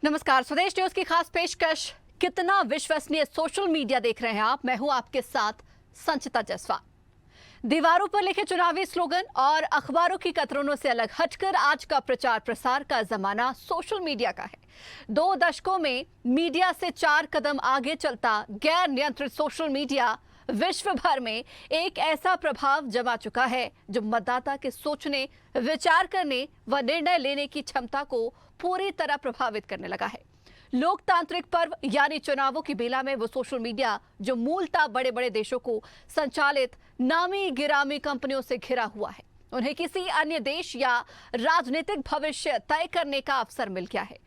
नमस्कार, स्वदेश न्यूज की खास पेशकश। कितना विश्वसनीय सोशल मीडिया देख रहे हैं आप। मैं हूं आपके साथ संचिता जायसवाल। दीवारों पर लिखे चुनावी स्लोगन और अखबारों की कतरनों से अलग हटकर आज का प्रचार प्रसार का जमाना सोशल मीडिया का है। 2 दशकों में मीडिया से 4 कदम आगे चलता गैर नियंत्रित सोशल मीडिया विश्व भर में एक ऐसा प्रभाव जमा चुका है जो मतदाता के सोचने, विचार करने व निर्णय लेने की क्षमता को पूरी तरह प्रभावित करने लगा है। लोकतांत्रिक पर्व यानी चुनावों की बेला में वो सोशल मीडिया जो मूलतः बड़े बड़े देशों को संचालित नामी गिरामी कंपनियों से घिरा हुआ है, उन्हें किसी अन्य देश या राजनीतिक भविष्य तय करने का अवसर मिल गया है।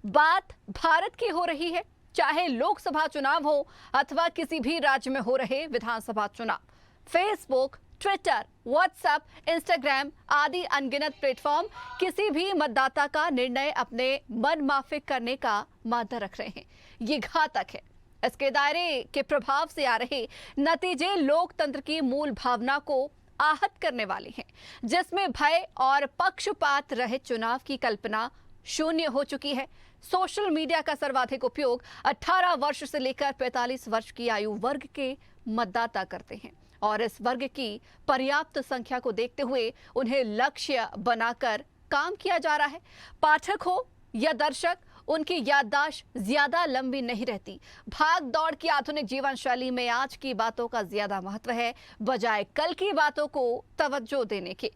बात भारत की हो रही है, चाहे लोकसभा चुनाव हो अथवा किसी भी राज्य में हो रहे विधानसभा चुनाव। फेसबुक, ट्विटर, व्हाट्सएप, इंस्टाग्राम आदि अनगिनत प्लेटफॉर्म किसी भी मतदाता का निर्णय अपने मन माफिक करने का मादा रख रहे हैं। ये घातक है। इसके दायरे के प्रभाव से आ रहे नतीजे लोकतंत्र की मूल भावना को आहत करने वाले हैं, जिसमें भय और पक्षपात रहित चुनाव की कल्पना शून्य हो चुकी है। सोशल मीडिया का सर्वाधिक उपयोग 18 वर्ष से लेकर 45 वर्ष की आयु वर्ग के मतदाता करते हैं और इस वर्ग की पर्याप्त संख्या को देखते हुए उन्हें लक्ष्य बनाकर काम किया जा रहा है। पाठक हो या दर्शक, उनकी याददाश्त ज्यादा लंबी नहीं रहती। भाग दौड़ की आधुनिक जीवन शैली में आज की बातों का ज्यादा महत्व है बजाय कल की बातों को तवज्जो देने के।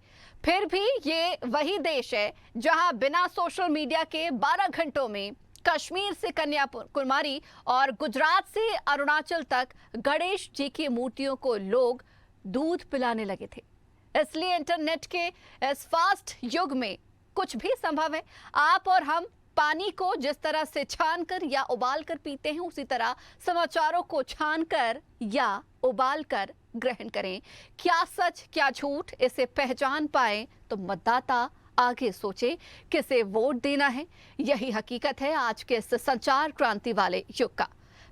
फिर भी ये वही देश है जहां बिना सोशल मीडिया के 12 घंटों में कश्मीर से कन्याकुमारी और गुजरात से अरुणाचल तक गणेश जी की मूर्तियों को लोग दूध पिलाने लगे थे। इसलिए इंटरनेट के इस फास्ट युग में कुछ भी संभव है। आप और हम पानी को जिस तरह से छानकर या उबालकर पीते हैं, उसी तरह समाचारों को छानकर या उबालकर ग्रहण करें। क्या सच क्या झूठ, इसे पहचान पाए तो मतदाता आगे सोचे किसे वोट देना है। यही हकीकत है आज के इस संचार क्रांति वाले युग का।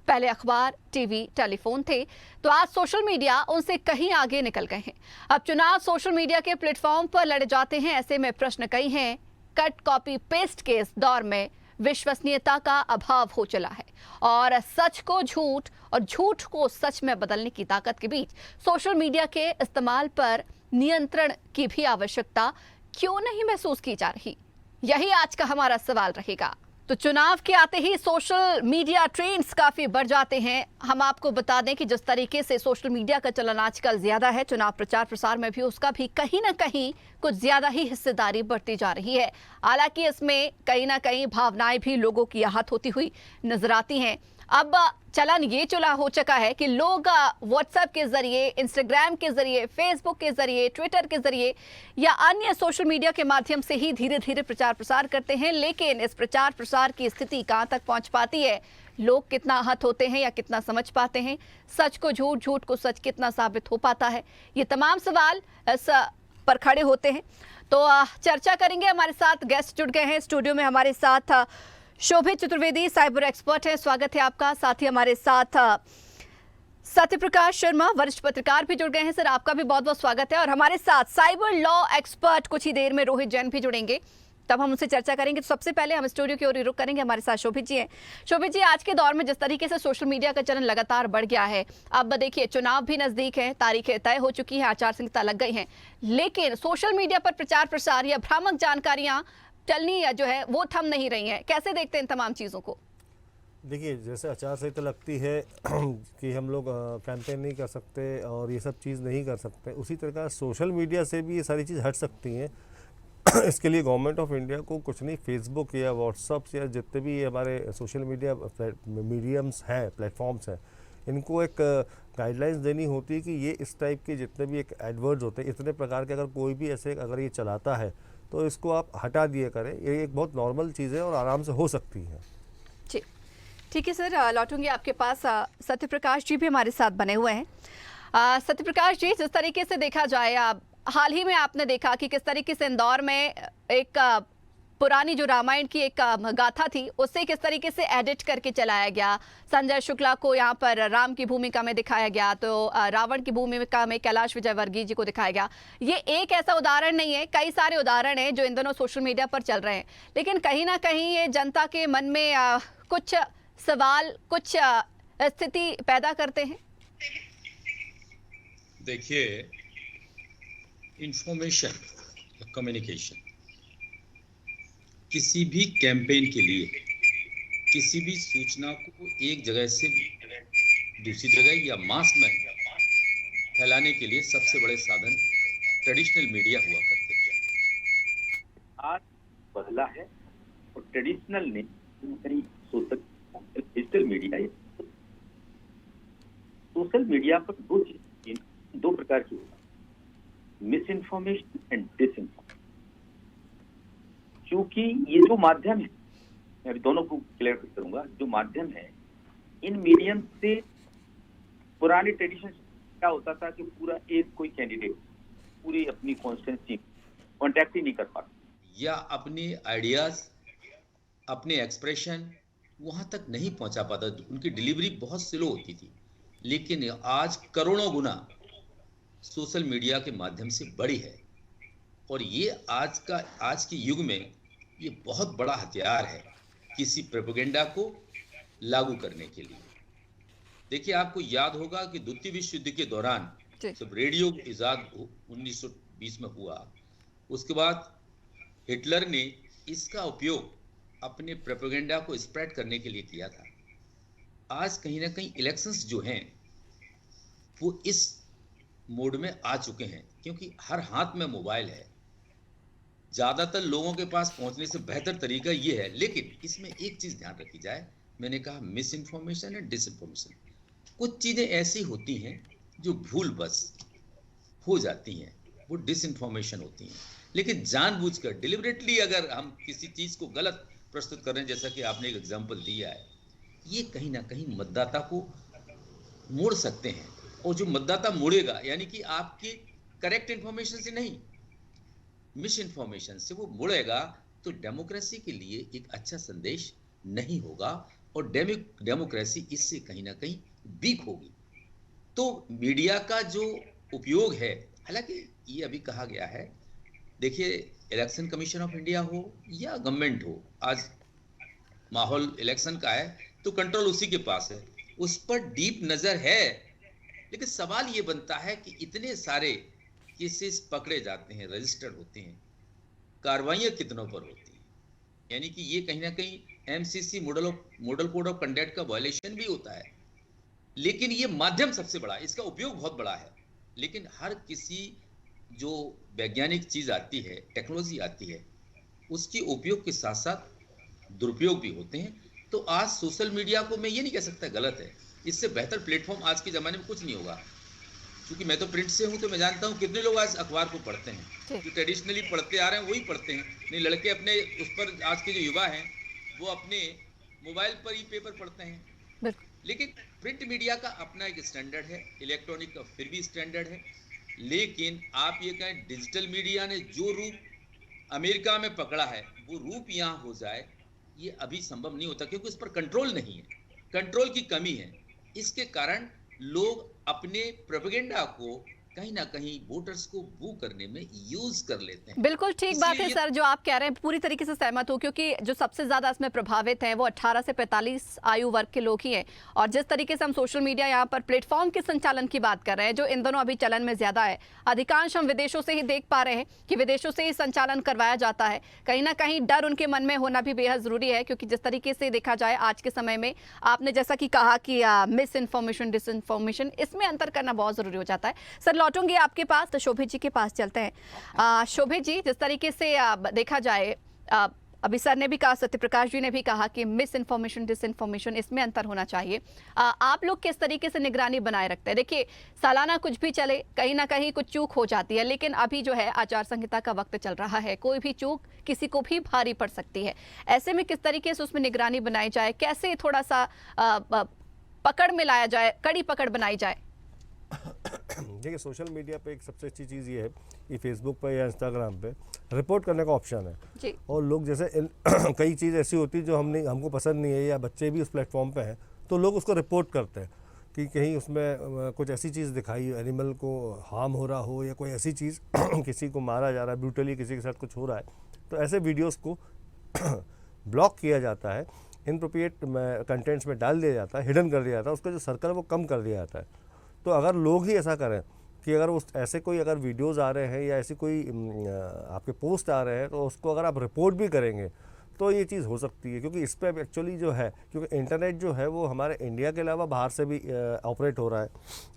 पहले अखबार, टीवी, टेलीफोन थे, तो आज सोशल मीडिया उनसे कहीं आगे निकल गए हैं। अब चुनाव सोशल मीडिया के प्लेटफॉर्म पर लड़े जाते हैं। ऐसे में प्रश्न कई हैं। कट कॉपी पेस्ट के इस दौर में विश्वसनीयता का अभाव हो चला है और सच को झूठ और झूठ को सच में बदलने की ताकत के बीच सोशल मीडिया के इस्तेमाल पर नियंत्रण की भी आवश्यकता क्यों नहीं महसूस की जा रही? यही आज का हमारा सवाल रहेगा। तो चुनाव के आते ही सोशल मीडिया ट्रेंड्स काफी बढ़ जाते हैं। हम आपको बता दें कि जिस तरीके से सोशल मीडिया का चलन आजकल ज्यादा है, चुनाव प्रचार प्रसार में भी उसका भी कहीं ना कहीं कुछ ज्यादा ही हिस्सेदारी बढ़ती जा रही है। हालांकि इसमें कहीं ना कहीं भावनाएं भी लोगों की आहत होती हुई नजर आती हैं। अब चलन ये चला हो चुका है कि लोग व्हाट्सएप के जरिए, इंस्टाग्राम के जरिए, फेसबुक के जरिए, ट्विटर के जरिए या अन्य सोशल मीडिया के माध्यम से ही धीरे धीरे प्रचार प्रसार करते हैं। लेकिन इस प्रचार प्रसार की स्थिति कहां तक पहुंच पाती है? लोग कितना आहत होते हैं या कितना समझ पाते हैं? सच को झूठ, झूठ को सच कितना साबित हो पाता है? ये तमाम सवाल इस पर खड़े होते हैं। तो चर्चा करेंगे। हमारे साथ गेस्ट जुड़ गए हैं स्टूडियो में। हमारे साथ शोभित चतुर्वेदी साइबर एक्सपर्ट है, स्वागत है आपका। साथ ही हमारे साथ सत्यप्रकाश शर्मा वरिष्ठ पत्रकार भी जुड़ गए हैं। सर, आपका भी बहुत बहुत स्वागत है। और हमारे साथ साइबर लॉ एक्सपर्ट कुछ ही देर में रोहित जैन भी जुड़ेंगे, तब हम उनसे चर्चा करेंगे। तो सबसे पहले हम स्टूडियो की ओर रुख करेंगे। हमारे साथ शोभित जी हैं। शोभित जी, आज के दौर में जिस तरीके से सोशल मीडिया का चलन लगातार बढ़ गया है, अब देखिए चुनाव भी नजदीक है, तारीखें तय हो चुकी है, आचार संहिता लग गई है, लेकिन सोशल मीडिया पर प्रचार प्रसार या भ्रामक जानकारियां चलनी या जो है वो थम नहीं रही हैं। कैसे देखते हैं इन तमाम चीज़ों को? देखिए, जैसे आचार संहिता लगती है कि हम लोग कैंपेन नहीं कर सकते और ये सब चीज़ नहीं कर सकते, उसी तरह का सोशल मीडिया से भी ये सारी चीज़ हट सकती हैं। इसके लिए गवर्नमेंट ऑफ इंडिया को कुछ नहीं, फेसबुक या व्हाट्सअप या जितने भी हमारे सोशल मीडिया मीडियम्स हैं, प्लेटफॉर्म्स हैं, इनको एक गाइडलाइंस देनी होती है कि ये इस टाइप के जितने भी एक एडवर्ड्स होते हैं, इतने प्रकार के, अगर कोई भी ऐसे अगर ये चलाता है तो इसको आप हटा दिए करें। ये एक बहुत नॉर्मल चीज़ है और आराम से हो सकती है। जी, ठीक है सर, लौटूंगी आपके पास। सत्यप्रकाश जी भी हमारे साथ बने हुए हैं। सत्यप्रकाश जी, जिस तरीके से देखा जाए, हाल ही में आपने देखा कि किस तरीके से इंदौर में एक पुरानी जो रामायण की एक गाथा थी उससे किस तरीके से एडिट करके चलाया गया। संजय शुक्ला को यहाँ पर राम की भूमिका में दिखाया गया, तो रावण की भूमिका में कैलाश विजयवर्गीय जी को दिखाया गया। ये एक ऐसा उदाहरण नहीं है, कई सारे उदाहरण हैं जो इन दोनों सोशल मीडिया पर चल रहे हैं। लेकिन कहीं ना कहीं ये जनता के मन में कुछ सवाल, कुछ स्थिति पैदा करते हैं। देखिए, इंफॉर्मेशन, कम्युनिकेशन किसी भी कैंपेन के लिए, किसी भी सूचना को एक जगह से दूसरी जगह या मास में फैलाने के लिए सबसे बड़े साधन ट्रेडिशनल मीडिया हुआ करते थे। आज बदला है और ट्रेडिशनल ने डिजिटल मीडिया है। सोशल मीडिया पर दो प्रकार की होता है, misinformation and disinformation. क्योंकि ये जो माध्यम है, मैं अभी दोनों को क्लियर करूंगा, जो माध्यम है, इन मीडियम से पुराने ट्रेडिशन क्या होता था कि पूरा एक कोई कैंडिडेट पूरी अपनी कॉन्स्टिट्यूंसी कॉन्टैक्ट ही नहीं कर पाता, या अपने आइडियाज, अपने एक्सप्रेशन वहां तक नहीं पहुंचा पाता, उनकी डिलीवरी बहुत स्लो होती थी। लेकिन आज करोड़ों गुना सोशल मीडिया के माध्यम से बढ़ी है, और ये आज के युग में ये बहुत बड़ा हथियार है किसी प्रोपेगेंडा को लागू करने के लिए। देखिए, आपको याद होगा कि द्वितीय विश्व युद्ध के दौरान जब रेडियो इजाद 1920 में हुआ, उसके बाद हिटलर ने इसका उपयोग अपने प्रोपेगेंडा को स्प्रेड करने के लिए किया था। आज कहीं ना कहीं इलेक्शंस जो हैं वो इस मोड में आ चुके हैं, क्योंकि हर हाथ में मोबाइल है, ज्यादातर लोगों के पास पहुंचने से बेहतर तरीका ये है। लेकिन इसमें एक चीज ध्यान रखी जाए, मैंने कहा misinformation and disinformation. कुछ चीजें ऐसी होती हैं जो भूल बस हो जाती हैं, वो डिस इन्फॉर्मेशन होती हैं। लेकिन जानबूझकर डिलिबरेटली अगर हम किसी चीज को गलत प्रस्तुत कर रहे हैं, जैसा कि आपने एक एग्जाम्पल दिया है, ये कहीं ना कहीं मतदाता को मोड़ सकते हैं। और जो मतदाता मुड़ेगा, यानी कि आपकी करेक्ट इंफॉर्मेशन से नहीं, मिस इन्फॉर्मेशन से वो मुड़ेगा, तो डेमोक्रेसी के लिए एक अच्छा संदेश नहीं होगा, और डेमोक्रेसी इससे कहीं ना कहीं वीक होगी। तो मीडिया का जो उपयोग है, हालांकि ये अभी कहा गया है, देखिए इलेक्शन कमीशन ऑफ इंडिया हो या गवर्नमेंट हो, आज माहौल इलेक्शन का है तो कंट्रोल उसी के पास है, उस पर डीप नजर है। लेकिन सवाल ये बनता है कि इतने सारे केसेस पकड़े जाते हैं, रजिस्टर्ड होते हैं, कार्रवाइयां कितनों पर होती हैं, यानी कि ये कहीं ना कहीं MCC model code of conduct का वायलेशन भी होता है। लेकिन ये माध्यम सबसे बड़ा है, इसका उपयोग बहुत बड़ा है। लेकिन हर किसी जो वैज्ञानिक चीज आती है, टेक्नोलॉजी आती है, उसके उपयोग के साथ साथ दुरुपयोग भी होते हैं। तो आज सोशल मीडिया को मैं ये नहीं कह सकता गलत है, इससे बेहतर प्लेटफॉर्म आज के ज़माने में कुछ नहीं होगा। क्योंकि मैं तो प्रिंट से हूँ, तो मैं जानता हूँ कितने लोग आज अखबार को पढ़ते हैं, जो ट्रेडिशनली पढ़ते आ रहे हैं वही पढ़ते हैं। नहीं, लड़के अपने उस पर, आज के जो युवा हैं वो अपने मोबाइल पर ही पेपर पढ़ते हैं। लेकिन प्रिंट मीडिया का अपना एक स्टैंडर्ड है, इलेक्ट्रॉनिक का फिर भी स्टैंडर्ड है। लेकिन आप ये कहें डिजिटल मीडिया ने जो रूप अमेरिका में पकड़ा है, वो रूप यहाँ हो जाए, ये अभी संभव नहीं होता, क्योंकि उस पर कंट्रोल नहीं है, कंट्रोल की कमी है। इसके कारण लोग अपने प्रोपेगेंडा को कहीं ना कहीं वोटर्स को बू करने में यूज कर लेते हैं। बिल्कुल ठीक बात है सर, जो आप कह रहे हैं पूरी तरीके से सहमत हूं, क्योंकि जो सबसे ज्यादा इसमें प्रभावित हैं वो 18 से 45 आयु वर्ग के लोग ही हैं। और जिस तरीके से हम सोशल मीडिया यहाँ पर प्लेटफॉर्म के संचालन की बात कर रहे हैं, जो इन दोनों अभी चलन में ज्यादा है, अधिकांश हम विदेशों से ही देख पा रहे हैं कि विदेशों से ही संचालन करवाया जाता है। कहीं ना कहीं डर उनके मन में होना भी बेहद जरूरी है, क्योंकि जिस तरीके से देखा जाए आज के समय में, आपने जैसा कि कहा कि मिस इन्फॉर्मेशन, डिस इन्फॉर्मेशन, इसमें अंतर करना बहुत जरूरी हो जाता है। सर लौटूंगी आपके पास, तो शोभित जी के पास चलते हैं। शोभित जी, जिस तरीके से देखा जाए, अभी सर ने भी कहा, सत्यप्रकाश जी ने भी कहा कि मिस इन्फॉर्मेशन, डिस इन्फॉर्मेशन, इसमें अंतर होना चाहिए। आप लोग किस तरीके से निगरानी बनाए रखते हैं? देखिए, सालाना कुछ भी चले, कहीं ना कहीं कुछ चूक हो जाती है, लेकिन अभी जो है आचार संहिता का वक्त चल रहा है, कोई भी चूक किसी को भी भारी पड़ सकती है। ऐसे में किस तरीके से उसमें निगरानी बनाई जाए, कैसे थोड़ा सा पकड़ में लाया जाए, कड़ी पकड़ बनाई जाए? देखिए, सोशल मीडिया पे एक सबसे अच्छी चीज़ ये है कि फेसबुक पे या इंस्टाग्राम पे रिपोर्ट करने का ऑप्शन है। जी। और लोग जैसे कई चीज़ ऐसी होती है जो हमको पसंद नहीं है या बच्चे भी उस प्लेटफॉर्म पे हैं, तो लोग उसको रिपोर्ट करते हैं कि कहीं उसमें कुछ ऐसी चीज़ दिखाई, एनिमल को हार्म हो रहा हो या कोई ऐसी चीज़ किसी को मारा जा रहा है, ब्रूटली किसी के साथ कुछ हो रहा है, तो ऐसे वीडियोस को ब्लॉक किया जाता है, इनप्रोप्रिएट कंटेंट्स में डाल दिया जाता है, हिडन कर दिया जाता है, उसका जो सर्कल है वो कम कर दिया जाता है। तो अगर लोग ही ऐसा करें कि अगर उस ऐसे कोई अगर वीडियोज़ आ रहे हैं या ऐसी कोई आपके पोस्ट आ रहे हैं, तो उसको अगर आप रिपोर्ट भी करेंगे तो ये चीज़ हो सकती है, क्योंकि इस पर एक्चुअली जो है, क्योंकि इंटरनेट जो है वो हमारे इंडिया के अलावा बाहर से भी ऑपरेट हो रहा है।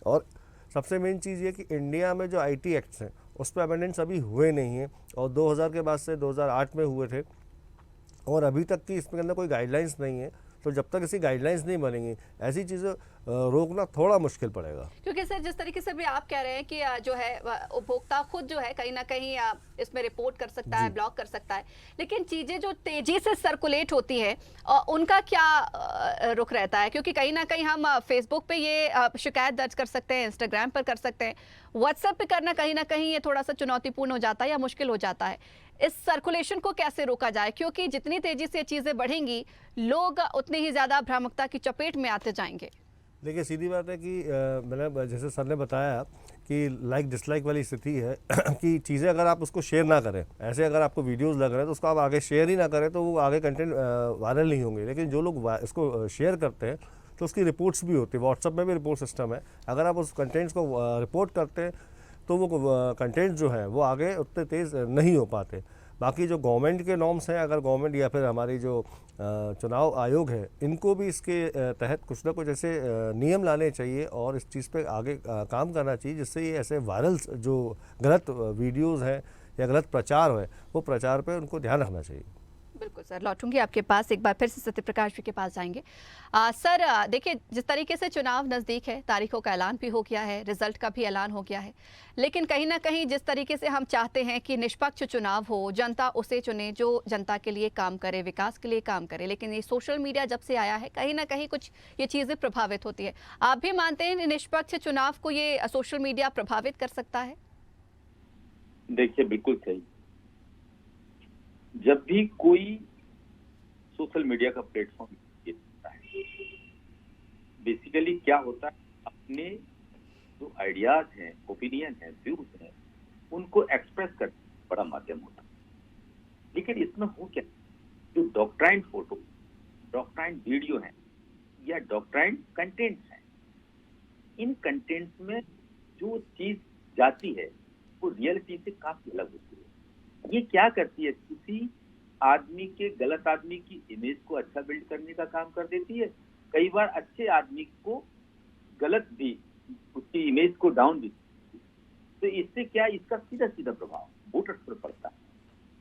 और सबसे मेन चीज़ ये कि इंडिया में जो आईटी एक्ट्स हैं उस पर अमेंडमेंट्स अभी हुए नहीं हैं, और 2000 के बाद से 2008 में हुए थे, और अभी तक की इसके अंदर कोई गाइडलाइंस नहीं है। तो जब तक ऐसी गाइडलाइंस नहीं बनेंगी, ऐसी चीज़ें रोकना थोड़ा मुश्किल पड़ेगा। क्योंकि सर जिस तरीके से भी आप कह रहे हैं कि जो है उपभोक्ता खुद जो है कहीं ना कहीं इसमें रिपोर्ट कर सकता है, ब्लॉक कर सकता है, लेकिन चीजें जो तेजी से सर्कुलेट होती है उनका क्या रुख रहता है? क्योंकि कहीं ना कहीं हम फेसबुक पे ये शिकायत दर्ज कर सकते हैं, इंस्टाग्राम पर कर सकते हैं, व्हाट्सएप पे करना कहीं ना कहीं ये थोड़ा सा चुनौतीपूर्ण हो जाता है या मुश्किल हो जाता है। इस सर्कुलेशन को कैसे रोका जाए? क्योंकि जितनी तेजी से चीजें बढ़ेंगी, लोग उतनी ही ज्यादा भ्रामकता की चपेट में आते जाएंगे। देखिए, सीधी बात है कि मैंने जैसे सर ने बताया कि लाइक डिसलाइक वाली स्थिति है कि चीज़ें अगर आप उसको शेयर ना करें, ऐसे अगर आपको वीडियोस लग रहे हैं तो उसको आप आगे शेयर ही ना करें, तो वो आगे कंटेंट वायरल नहीं होंगे। लेकिन जो लोग इसको शेयर करते हैं तो उसकी रिपोर्ट्स भी होती है, व्हाट्सएप में भी रिपोर्ट सिस्टम है। अगर आप उस कंटेंट्स को रिपोर्ट करते हैं तो वो कंटेंट जो है वो आगे उतने तेज़ नहीं हो पाते। बाकी जो गवर्नमेंट के नॉर्म्स हैं, अगर गवर्नमेंट या फिर हमारी जो चुनाव आयोग है, इनको भी इसके तहत कुछ ना कुछ ऐसे नियम लाने चाहिए और इस चीज़ पे आगे काम करना चाहिए, जिससे ये ऐसे वायरल जो गलत वीडियोस हैं या गलत प्रचार है, वो प्रचार पे उनको ध्यान रखना चाहिए। बिल्कुल सर, लौटूंगी आपके पास, एक बार फिर से सत्यप्रकाश जी के पास जाएंगे। सर देखिए, जिस तरीके से चुनाव नज़दीक है, तारीखों का ऐलान भी हो गया है, रिजल्ट का भी ऐलान हो गया है, लेकिन कहीं ना कहीं जिस तरीके से हम चाहते हैं कि निष्पक्ष चुनाव हो, जनता उसे चुने जो जनता के लिए काम करे, विकास के लिए काम करे, लेकिन ये सोशल मीडिया जब से आया है, कहीं ना कहीं कुछ ये चीज़ें प्रभावित होती है। आप भी मानते हैं निष्पक्ष चुनाव को ये सोशल मीडिया प्रभावित कर सकता है? देखिए, बिल्कुल सही। जब भी कोई सोशल मीडिया का प्लेटफॉर्म होता है, बेसिकली क्या होता है, अपने जो आइडियाज हैं, ओपिनियन है, व्यूज हैं, उनको एक्सप्रेस करने का बड़ा माध्यम होता है। लेकिन इसमें हो क्या, जो डॉक्ट्राइन फोटो, डॉक्ट्राइन वीडियो है या डॉक्ट्राइन कंटेंट्स हैं, इन कंटेंट्स में जो चीज जाती है वो रियलिटी से काफी अलग होती है। ये क्या करती है, किसी आदमी के, गलत आदमी की इमेज को अच्छा बिल्ड करने का काम कर देती है, कई बार अच्छे आदमी को गलत भी, उसकी इमेज को डाउन भी। तो इससे क्या, इसका सीधा सीधा प्रभाव वोटर्स पर पड़ता है,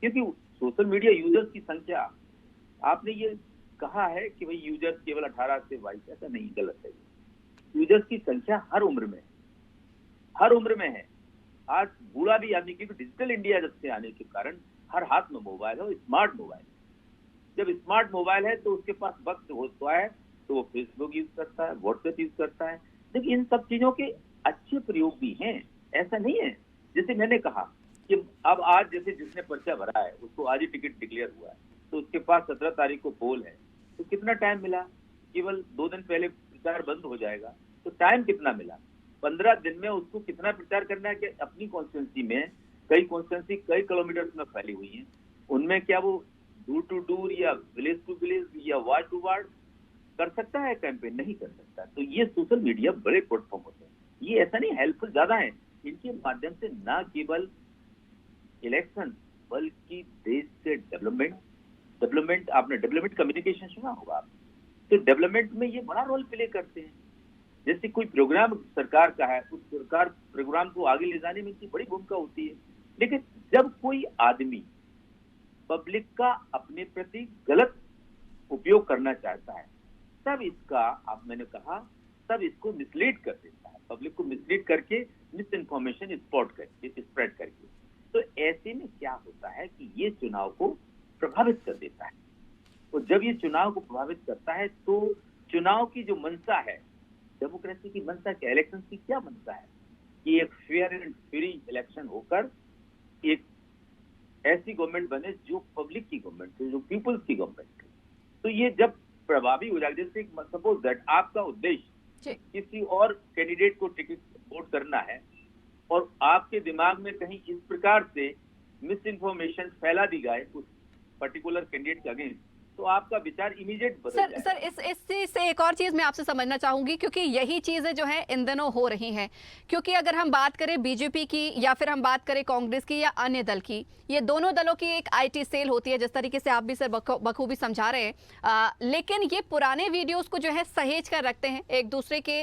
क्योंकि सोशल मीडिया यूजर्स की संख्या, आपने ये कहा है कि भाई यूजर्स केवल 18 से 22, ऐसा नहीं, गलत है। यूजर्स की संख्या हर उम्र में है, हर उम्र में है। आज बूढ़ा भी आदमी, क्योंकि डिजिटल इंडिया जब से आने के कारण हर हाथ में मोबाइल है, स्मार्ट मोबाइल। जब स्मार्ट मोबाइल है तो उसके पास वक्त होता है तो वो फेसबुक यूज करता है, व्हाट्सएप यूज करता है। देखिए, इन सब चीजों के अच्छे प्रयोग भी हैं, ऐसा नहीं है। जैसे मैंने कहा कि अब आज जैसे जिसने पर्चा भरा है उसको आज ही टिकट डिक्लेयर हुआ है, तो उसके पास 17 तारीख को पोल है, तो कितना टाइम मिला? केवल 2 दिन पहले प्रचार बंद हो जाएगा, तो टाइम कितना मिला? 15 दिन में उसको कितना प्रचार करना है कि अपनी कॉन्स्टिट्यूंसी में, कई कॉन्स्टिट्यूंसी कई किलोमीटर में फैली हुई है, उनमें क्या वो डोर टू डोर या विलेज टू विलेज या वार्ड टू वार्ड कर सकता है कैंपेन? नहीं कर सकता। तो ये सोशल मीडिया बड़े प्लेटफॉर्म होते हैं, ये ऐसा नहीं, हेल्पफुल ज्यादा है। इनके माध्यम से न केवल इलेक्शन बल्कि देश के डेवलपमेंट, आपने डेवलपमेंट कम्युनिकेशन सुना होगा आप, तो डेवलपमेंट में ये बड़ा रोल प्ले करते हैं। जैसे कोई प्रोग्राम सरकार का है, उस सरकार प्रोग्राम को आगे ले जाने में इनकी बड़ी भूमिका होती है। लेकिन जब कोई आदमी पब्लिक का अपने प्रति गलत उपयोग करना चाहता है, तब इसका, आप मैंने कहा, तब इसको मिसलीड कर देता है, पब्लिक को मिसलीड करके मिस इन्फॉर्मेशन स्प्रेड करके। तो ऐसे में क्या होता है कि ये चुनाव को प्रभावित कर देता है। तो जब ये चुनाव को प्रभावित करता है तो चुनाव की जो मंशा है, डेमोक्रेसी की मंशा क्या, इलेक्शन की क्या मंशा है कि एक फेयर एंड फ्री इलेक्शन होकर एक ऐसी गवर्नमेंट बने जो पब्लिक की गवर्नमेंट है, जो पीपल्स की गवर्नमेंट है। तो ये जब प्रभावी हो जाए, जैसे सपोज दैट आपका उद्देश्य किसी और कैंडिडेट को टिकट वोट करना है और आपके दिमाग में कहीं इस प्रकार से मिस इन्फॉर्मेशन फैला दी जाए उस पर्टिकुलर कैंडिडेट के अगेंस्ट, तो आपका विचार इमीडिएट बदल जाएगा। सर इस चीज से एक और चीज मैं आपसे समझना चाहूंगी, क्योंकि यही चीजें जो है इन दिनों हो रही हैं। क्योंकि अगर हम बात करें बीजेपी की या फिर हम बात करें कांग्रेस की या अन्य दल की, ये दोनों दलों की एक आईटी सेल होती है, जिस तरीके से आप भी सर बखूबी समझा रहे हैं। लेकिन ये पुराने वीडियोस को जो है सहेज कर रखते हैं एक दूसरे के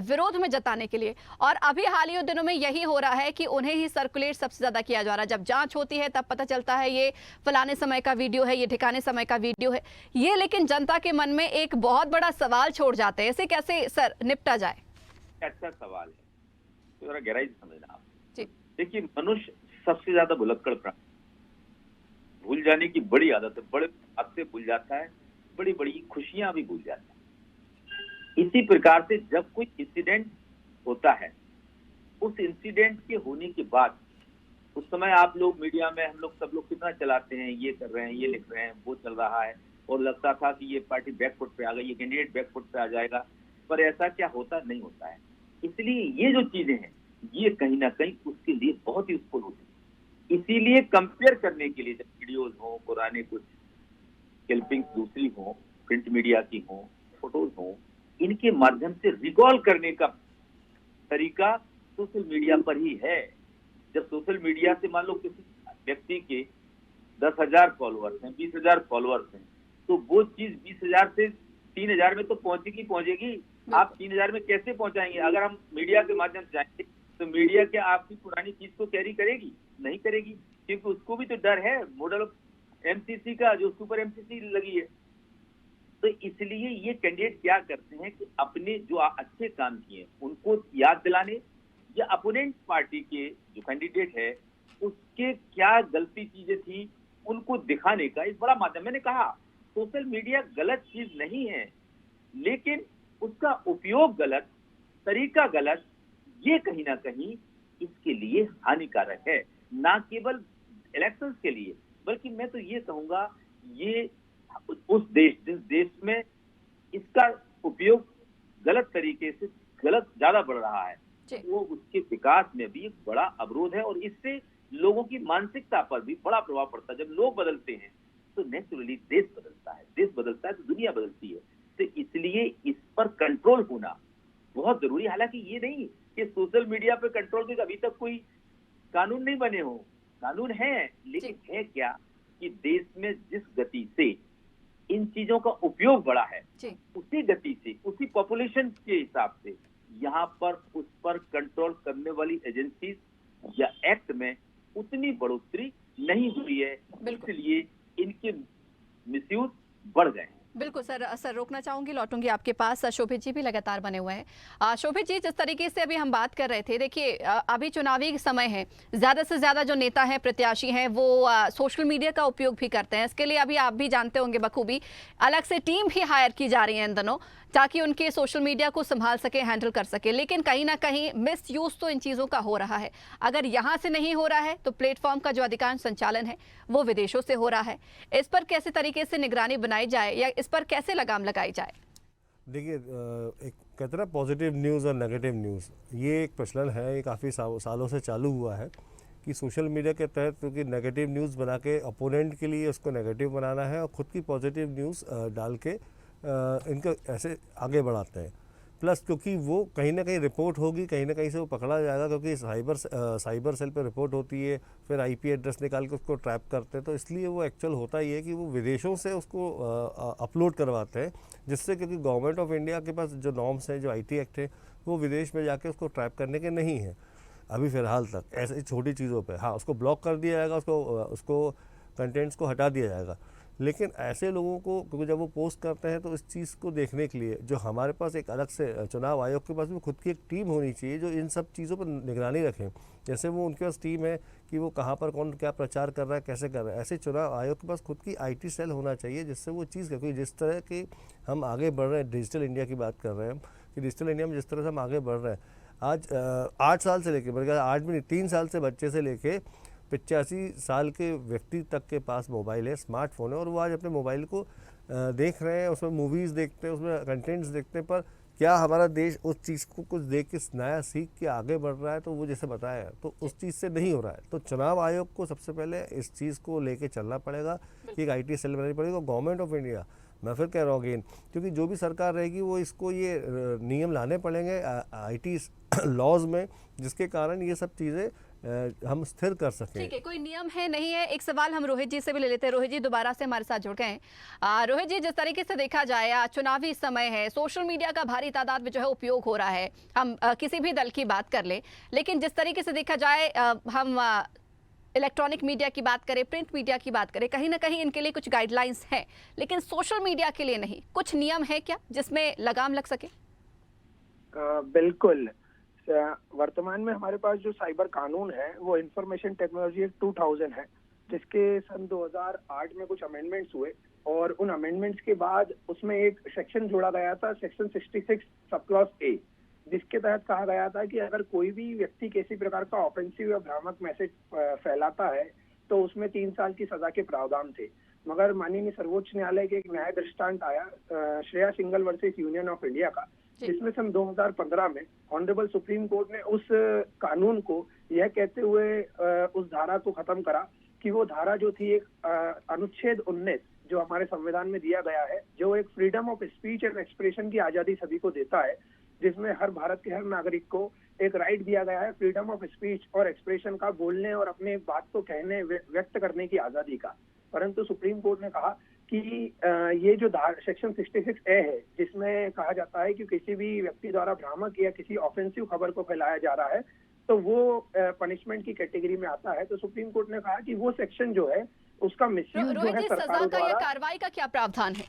विरोध में जताने के लिए। और अभी हाल ही दिनों में यही हो रहा है कि उन्हें ही सर्कुलेट सबसे ज्यादा किया जा रहा है। जब जांच होती है तब पता चलता है ये फलाने समय का वीडियो है, ये ठिकाने समय का वीडियो है। ये लेकिन जनता के मन में एक बहुत बड़ा सवाल छोड़ जाते हैं। इसे कैसे सर निपटा जाए? अच्छा सवाल है, तो जरा गहराई से समझना आप। जी देखिए, मनुष्य सबसे ज्यादा भुलक्कड़ प्राणी, भूल जाने की बड़ी आदत है, बड़े हद से भूल जाता है, बड़ी बड़ी खुशियां भी भूल जाता है। इसी प्रकार से जब कोई इंसिडेंट होता है, उस इंसिडेंट के होने के बाद उस समय आप लोग मीडिया में, हम लोग सब लोग कितना चलाते हैं, ये कर रहे हैं, ये लिख रहे हैं, वो चल रहा है, और लगता था कि ये पार्टी बैकफुट पे आ गई, ये कैंडिडेट बैकफुट पे आ जाएगा, पर ऐसा क्या होता नहीं होता है। इसलिए ये जो चीजें हैं ये कहीं ना कहीं उसके लिए बहुत यूजफुल होती है। इसीलिए कंपेयर करने के लिए जब वीडियोज हो, पुराने कुछ क्लिपिंग्स दूसरी हो, प्रिंट मीडिया की हो, फोटोज हो, इनके माध्यम से रिकॉल करने का तरीका सोशल मीडिया पर ही है। जब सोशल मीडिया से मान लो किसी व्यक्ति के 10,000 फॉलोअर्स हैं, 20,000 फॉलोअर्स हैं, तो वो चीज 20,000 से 3,000 में तो पहुंचेगी। आप 3,000 में कैसे पहुंचाएंगे? अगर हम मीडिया के माध्यम से जाएंगे तो मीडिया क्या आपकी पुरानी चीज को कैरी करेगी? नहीं करेगी, क्योंकि उसको भी तो डर है मॉडल ऑफ एमसीसी का, जो सुपर एमसीसी लगी है। तो इसलिए ये कैंडिडेट क्या करते हैं कि अपने जो अच्छे काम किए उनको याद दिलाने, या अपोनेंट पार्टी के जो कैंडिडेट है उसके क्या गलती चीजें थी उनको दिखाने का एक बड़ा माध्यम। मैंने कहा सोशल मीडिया गलत चीज नहीं है, लेकिन उसका उपयोग गलत, तरीका गलत, ये कहीं ना कहीं इसके लिए हानिकारक है। ना केवल इलेक्शंस के लिए, बल्कि मैं तो ये कहूंगा ये उस देश, जिस देश में इसका उपयोग गलत तरीके से ज्यादा बढ़ रहा है, वो उसके विकास में भी एक बड़ा अवरोध है, और इससे लोगों की मानसिकता पर भी बड़ा प्रभाव पड़ता है। जब लोग बदलते हैं तो नेचुरली देश बदलता है, देश बदलता है तो दुनिया बदलती है। तो इसलिए इस पर कंट्रोल होना बहुत जरूरी है। हालांकि ये नहीं कि सोशल मीडिया पे कंट्रोल के अभी तक कोई कानून नहीं बने हो, कानून है, लेकिन है क्या कि देश में जिस गति से इन चीजों का उपयोग बढ़ा है, उसी गति से, उसी पॉपुलेशन के हिसाब से यहाँ पर उस पर कंट्रोल करने वाली एजेंसी या एक्ट में उतनी बढ़ोतरी नहीं हुई है, इसलिए इनके मिसयूज बढ़ गए। बिल्कुल सर रोकना चाहूंगी, लौटूंगी आपके पास। शोभित जी भी लगातार बने हुए हैं। शोभित जी, जिस तरीके से अभी हम बात कर रहे थे, देखिए अभी चुनावी समय है, ज़्यादा से ज़्यादा जो नेता हैं, प्रत्याशी हैं, वो सोशल मीडिया का उपयोग भी करते हैं। इसके लिए अभी आप भी जानते होंगे बखूबी, अलग से टीम भी हायर की जा रही है इन दिनों, ताकि उनके सोशल मीडिया को संभाल सके, हैंडल कर सके। लेकिन कहीं ना कहीं मिस यूज तो इन चीज़ों का हो रहा है। अगर यहाँ से नहीं हो रहा है तो प्लेटफॉर्म का जो अधिकांश संचालन है वो विदेशों से हो रहा है। इस पर कैसे तरीके से निगरानी बनाई जाए या इस पर कैसे लगाम लगाई जाए? देखिए, एक कहते ना पॉजिटिव न्यूज़ और नेगेटिव न्यूज़, ये एक प्रचलन है, ये काफ़ी सालों से चालू हुआ है कि सोशल मीडिया के तहत क्योंकि नेगेटिव न्यूज़ बना के अपोनेंट के लिए उसको नेगेटिव बनाना है और ख़ुद की पॉजिटिव न्यूज़ डाल के इनका ऐसे आगे बढ़ाते हैं। प्लस क्योंकि वो कहीं ना कहीं रिपोर्ट होगी, कहीं ना कहीं से वो पकड़ा जाएगा, क्योंकि साइबर सेल पे रिपोर्ट होती है, फिर आईपी एड्रेस निकाल के उसको ट्रैप करते हैं। तो इसलिए वो एक्चुअल होता ही है कि वो विदेशों से उसको अपलोड करवाते हैं, जिससे क्योंकि गवर्नमेंट ऑफ इंडिया के पास जो नॉर्म्स हैं, जो आईटी एक्ट है, वो विदेश में जाके उसको ट्रैप करने के नहीं हैं अभी फ़िलहाल तक। ऐसी छोटी चीज़ों पर हाँ उसको ब्लॉक कर दिया जाएगा, उसको कंटेंट्स को हटा दिया जाएगा। लेकिन ऐसे लोगों को, क्योंकि जब वो पोस्ट करते हैं तो इस चीज़ को देखने के लिए जो हमारे पास एक अलग से चुनाव आयोग के पास भी खुद की एक टीम होनी चाहिए जो इन सब चीज़ों पर निगरानी रखें। जैसे वो उनके पास टीम है कि वो कहाँ पर कौन क्या प्रचार कर रहा है, कैसे कर रहा है, ऐसे चुनाव आयोग के पास खुद की आईटी सेल होना चाहिए, जिससे वो चीज़, क्योंकि जिस तरह की हम आगे बढ़ रहे हैं, डिजिटल इंडिया की बात कर रहे हैं कि डिजिटल इंडिया में जिस तरह से हम आगे बढ़ रहे हैं, आज 8 साल से लेके, बल्कि 8 भी नहीं 3 साल से बच्चे से लेके 85 साल के व्यक्ति तक के पास मोबाइल है, स्मार्टफोन है, और वो आज अपने मोबाइल को देख रहे हैं, उसमें मूवीज़ देखते हैं, उसमें कंटेंट्स देखते हैं। पर क्या हमारा देश उस चीज़ को कुछ देख के नया सीख के आगे बढ़ रहा है? तो वो जैसे बताया, तो उस चीज़ से नहीं हो रहा है। तो चुनाव आयोग को सबसे पहले इस चीज़ को लेके चलना पड़ेगा कि एक IT सेल बनानी पड़ेगी। गवर्नमेंट ऑफ इंडिया, मैं फिर कह रहा हूँ अगेन, क्योंकि जो भी सरकार रहेगी वो इसको ये नियम लाने पड़ेंगे IT लॉज में, जिसके कारण ये सब चीज़ें हम स्थिर कर सकें। ठीक है, कोई नियम है नहीं है। एक सवाल हम रोहित जी से भी ले लेते हैं। रोहित जी दोबारा से हमारे साथ जुड़ गए हैं। रोहित जी, जिस तरीके से देखा जाए आज चुनावी समय है, सोशल मीडिया का भारी तादाद में जो है उपयोग हो रहा है, हम किसी भी दल की बात कर ले, लेकिन जिस तरीके से देखा जाए हम इलेक्ट्रॉनिक मीडिया की बात करें, प्रिंट मीडिया की बात करें, कहीं ना कहीं इनके लिए कुछ गाइडलाइंस हैं, लेकिन सोशल मीडिया के लिए नहीं। कुछ नियम है क्या जिसमें लगाम लग सके? बिल्कुल। वर्तमान में हमारे पास जो साइबर कानून है वो इंफॉर्मेशन टेक्नोलॉजी एक्ट 2000 है, जिसके सन 2008 में कुछ अमेंडमेंट्स हुए, और उन अमेंडमेंट्स के बाद उसमें एक सेक्शन जोड़ा गया था, सेक्शन 66 सब क्लॉज ए, जिसके तहत कहा गया था कि अगर कोई भी व्यक्ति किसी प्रकार का ऑफेंसिव या भ्रामक मैसेज फैलाता है तो उसमें 3 साल की सजा के प्रावधान थे। मगर माननीय सर्वोच्च न्यायालय के एक न्याय दृष्टांत आया Shreya Singhal versus union of India का, जिसमें सन 2015 में ऑनरेबल सुप्रीम कोर्ट ने उस कानून को यह कहते हुए उस धारा को खत्म करा कि वो धारा जो थी एक अनुच्छेद 19 जो हमारे संविधान में दिया गया है, जो एक freedom of speech and expression की आजादी सभी को देता है, जिसमें हर भारत के हर नागरिक को एक राइट दिया गया है फ्रीडम ऑफ स्पीच और एक्सप्रेशन का, बोलने और अपने बात को कहने व्यक्त करने की आजादी का। परंतु सुप्रीम कोर्ट ने कहा कि ये जो सेक्शन 66 ए है, जिसमें कहा जाता है कि किसी भी व्यक्ति द्वारा भ्रामक या किसी ऑफेंसिव खबर को फैलाया जा रहा है तो वो पनिशमेंट की कैटेगरी में आता है। तो सुप्रीम कोर्ट ने कहा कि वो सेक्शन जो है उसका मिसयूज जो है सरकारों द्वारा, या कार्रवाई का क्या प्रावधान है?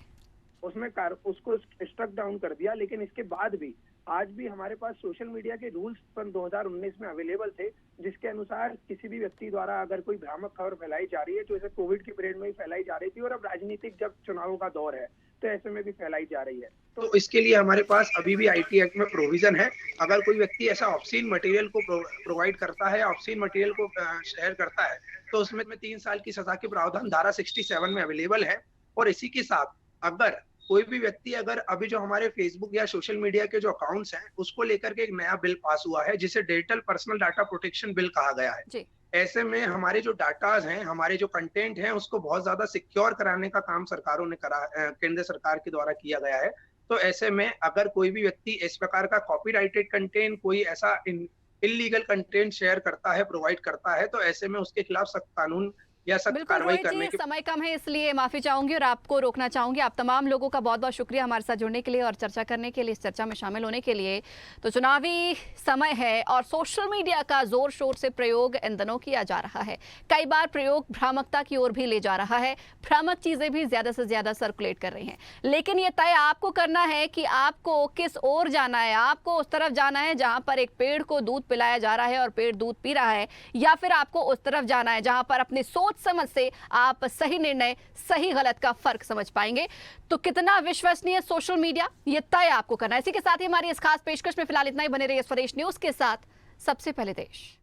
उसमें उसको स्ट्रक डाउन कर दिया। लेकिन इसके बाद भी आज भी हमारे पास सोशल मीडिया के रूल्स सन 2019 में अवेलेबल थे, जिसके अनुसार किसी भी व्यक्ति द्वारा अगर कोई भ्रामक खबर फैलाई जा रही है, जो इसे कोविड के पीरियड में ही फैलाई जा रही थी और अब राजनीतिक जब चुनावों का दौर है तो ऐसे में भी फैलाई जा रही है, तो इसके लिए हमारे पास अभी भी IT एक्ट में प्रोविजन है। अगर कोई व्यक्ति ऐसा ऑब्सीन मटेरियल को प्रोवाइड करता है, ऑब्सीन मटेरियल को शेयर करता है, तो उसमें 3 साल की सजा के प्रावधान धारा 67 में अवेलेबल है। और इसी के साथ अगर कोई भी व्यक्ति अगर अभी जो हमारे फेसबुक या सोशल मीडिया के जो अकाउंट्स हैं उसको लेकर के एक नया बिल पास हुआ है, जिसे digital personal data protection bill कहा गया है जी। ऐसे में हमारे जो डाटाज हैं, हमारे जो कंटेंट हैं, उसको बहुत ज्यादा सिक्योर कराने का काम सरकारों ने करा, केंद्र सरकार के द्वारा किया गया है। तो ऐसे में अगर कोई भी व्यक्ति इस प्रकार का कॉपीराइटेड कंटेंट, कोई ऐसा इलीगल कंटेंट शेयर करता है, प्रोवाइड करता है, तो ऐसे में उसके खिलाफ सख्त कानून या सख्त कार्रवाई करने की। समय कम है इसलिए माफी चाहूंगी और आपको रोकना चाहूंगी। आप तमाम लोगों का बहुत बहुत शुक्रिया हमारे साथ जुड़ने के लिए और चर्चा करने के लिए, इस चर्चा में शामिल होने के लिए। तो चुनावी समय है और सोशल मीडिया का जोर शोर से प्रयोग इन दिनों किया जा रहा है। कई बार प्रयोग भ्रामकता की ओर भी ले जा रहा है, भ्रामक चीजें भी ज्यादा से ज्यादा सर्कुलेट कर रही हैं। लेकिन ये तय आपको करना है कि आपको किस ओर जाना है। आपको उस तरफ जाना है जहां पर एक पेड़ को दूध पिलाया जा रहा है और पेड़ दूध पी रहा है, या फिर आपको उस तरफ जाना है जहां पर अपनी सोच समझ से आप सही निर्णय, सही गलत का फर्क समझ पाएंगे। तो कितना विश्वसनीय सोशल मीडिया, ये तय आपको करना है। इसी के साथ ही हमारी इस खास पेशकश में फिलहाल इतना ही। बने रहिए स्वदेश न्यूज के साथ, सबसे पहले देश।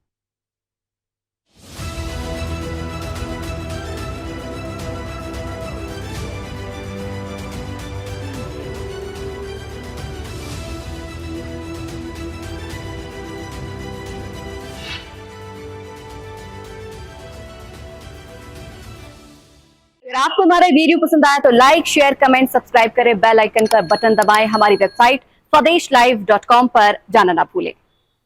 अगर आपको हमारा वीडियो पसंद आया तो लाइक, शेयर, कमेंट, सब्सक्राइब करें, बेल आइकन का बटन दबाएं। हमारी वेबसाइट swedeshlive.com पर जाना ना भूलें।